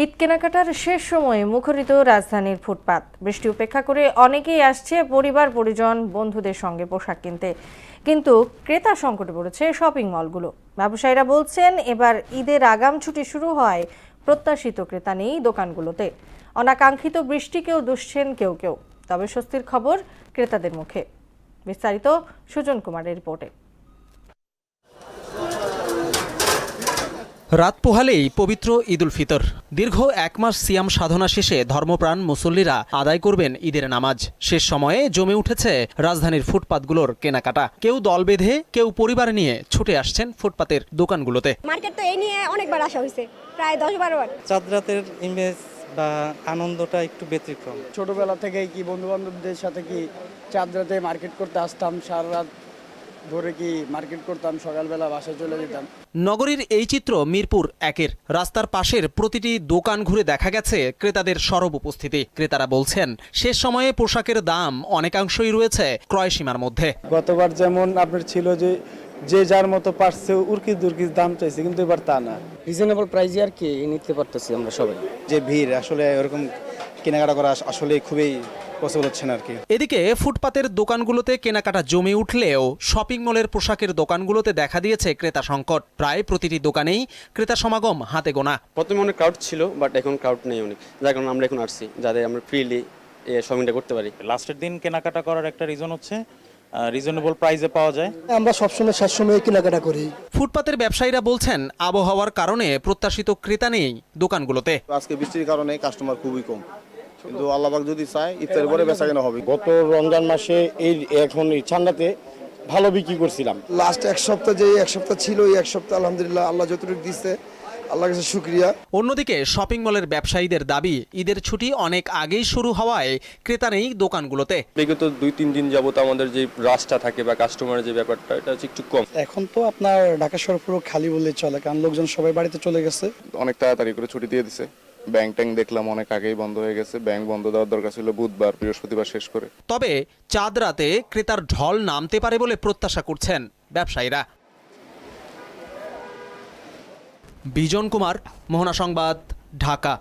ঈদ কেনাকাটার শেষ সময়ে মুখরিত রাজধানীর ফুটপাত। বৃষ্টি উপেক্ষা করে অনেকেই আসছে পরিবার পরিজন বন্ধুদের সঙ্গে পোশাক কিনতে, কিন্তু ক্রেতা সংকটে পড়েছে শপিং মলগুলো। ব্যবসায়ীরা বলছেন এবার ঈদের আগাম ছুটি শুরু হয়, প্রত্যাশিত ক্রেতা নেই দোকানগুলোতে। অনাকাঙ্ক্ষিত বৃষ্টিকেও দুষছেন কেউ কেউ, তবে স্বস্তির খবর ক্রেতাদের মুখে। বিস্তারিত সুজন কুমারের রিপোর্টে। রাত পোহালেই পবিত্র ঈদ উল ফিতর। দীর্ঘ এক মাস সিয়াম সাধনা শেষে ধর্মপ্রাণ মুসল্লিরা আদায় করবেন ঈদের নামাজ। শেষ সময়ে জমে উঠেছে রাজধানীর ফুটপাতগুলোর কেনাকাটা। কেউ দল বেঁধে, কেউ পরিবার নিয়ে ছুটে আসছেন ফুটপাতের দোকানগুলোতে। মার্কেট তো এই নিয়ে অনেকবার আসা হয়েছে, প্রায় 10-12 বার। চাঁদ রাতের ইমেজ বা আনন্দটা একটু ব্যতিক্রম। ছোটবেলা থেকেই কি বন্ধু বান্ধবদের সাথে কি চাঁদ রাতে মার্কেট করতে আসতাম, সারা রাত ধরে কি মার্কেট করতাম, সকালবেলা বাসায় চলে যেতাম। নগরীর এই চিত্র মিরপুর একের। রাস্তার পাশের প্রতিটি দোকান ঘুরে দেখা গেছে ক্রেতাদের সরব উপস্থিতি। ক্রেতারা বলছেন শেষ সময়ে পোশাকের দাম অনেকাংশই রয়েছে ক্রয়সীমার মধ্যে। গতবার যেমন আপনার ছিল যে যার মতো পারছে উর্কিদ দুর্কিদ দাম চাইছে, কিন্তু এবার তা না, রিজনেবল প্রাইসে আর কি নিতে পারতেছি আমরা সবাই। যে ভিড় আসলে এরকম কেনাকাটা করা আসলে খুবই পসিবল হচ্ছে না আর কি। এদিকে ফুটপাতের দোকানগুলোতে কেনাকাটা জমে উঠলেও শপিং মলের পোশাকের দোকানগুলোতে দেখা দিয়েছে ক্রেতা সংকট। প্রায় প্রতিটি দোকানেই ক্রেতা সমাগম হাতে গোনা। প্রথমে অনেক ক্রাউড ছিল, বাট এখন ক্রাউড নেই অনেক, যার কারণে আমরা এখন আসছি যাতে আমরা ফ্রিলি শপিংটা করতে পারি। লাস্টের দিন কেনাকাটা করার একটা রিজন হচ্ছে রিজনেবল প্রাইসে পাওয়া যায়। আমরা সবসময় শেষ সময়ে কেনাকাটা করি। ফুটপাতের ব্যবসায়ীরা বলছেন আবহাওয়ার কারণে প্রত্যাশিত ক্রেতা নেই দোকানগুলোতে। আজকে বৃষ্টির কারণে কাস্টমার খুবই কম, কিন্তু আল্লাহ পাক যদি চায় ইফতারের পরে বেচা কেনা হবে। গত রমজান মাসে এখন এই ঠান্ডাতে ভালো বিক্রি করছিলাম। লাস্ট এক সপ্তাহ ছিল, এই এক সপ্তাহ আলহামদুলিল্লাহ আল্লাহ যতটুকু দিচ্ছে আল্লাহর কাছে শুকরিয়া। অন্যদিকে শপিং মলের ব্যবসায়ীদের দাবি ঈদের ছুটি অনেক আগেই শুরু হওয়ায় ক্রেতা নেই দোকানগুলোতে। বিগত 2-3 দিন যাবত আমাদের যে রাশটা থাকে বা কাস্টমারের যে ব্যাপারটা, এটা হচ্ছে একটু কম। এখন তো আপনার ঢাকা শহর পুরো খালি বললে চলে, কারণ লোকজন সবাই বাড়িতে চলে গেছে। অনেক তাড়াতাড়ি করে ছুটি দিয়ে দিছে। ব্যাংক ট্যাঙ্ক দেখলাম অনেক আগেই বন্ধ হয়ে গেছে। ব্যাংক বন্ধ দেওয়ার দরকার ছিল বুধবার, বৃহস্পতিবার শেষ করে। তবে চাঁদ রাতে ক্রেতার ঢল নামতে পারে বলে প্রত্যাশা করছেন ব্যবসায়ীরা। বিজন কুমার, মোহনা সংবাদ, ঢাকা।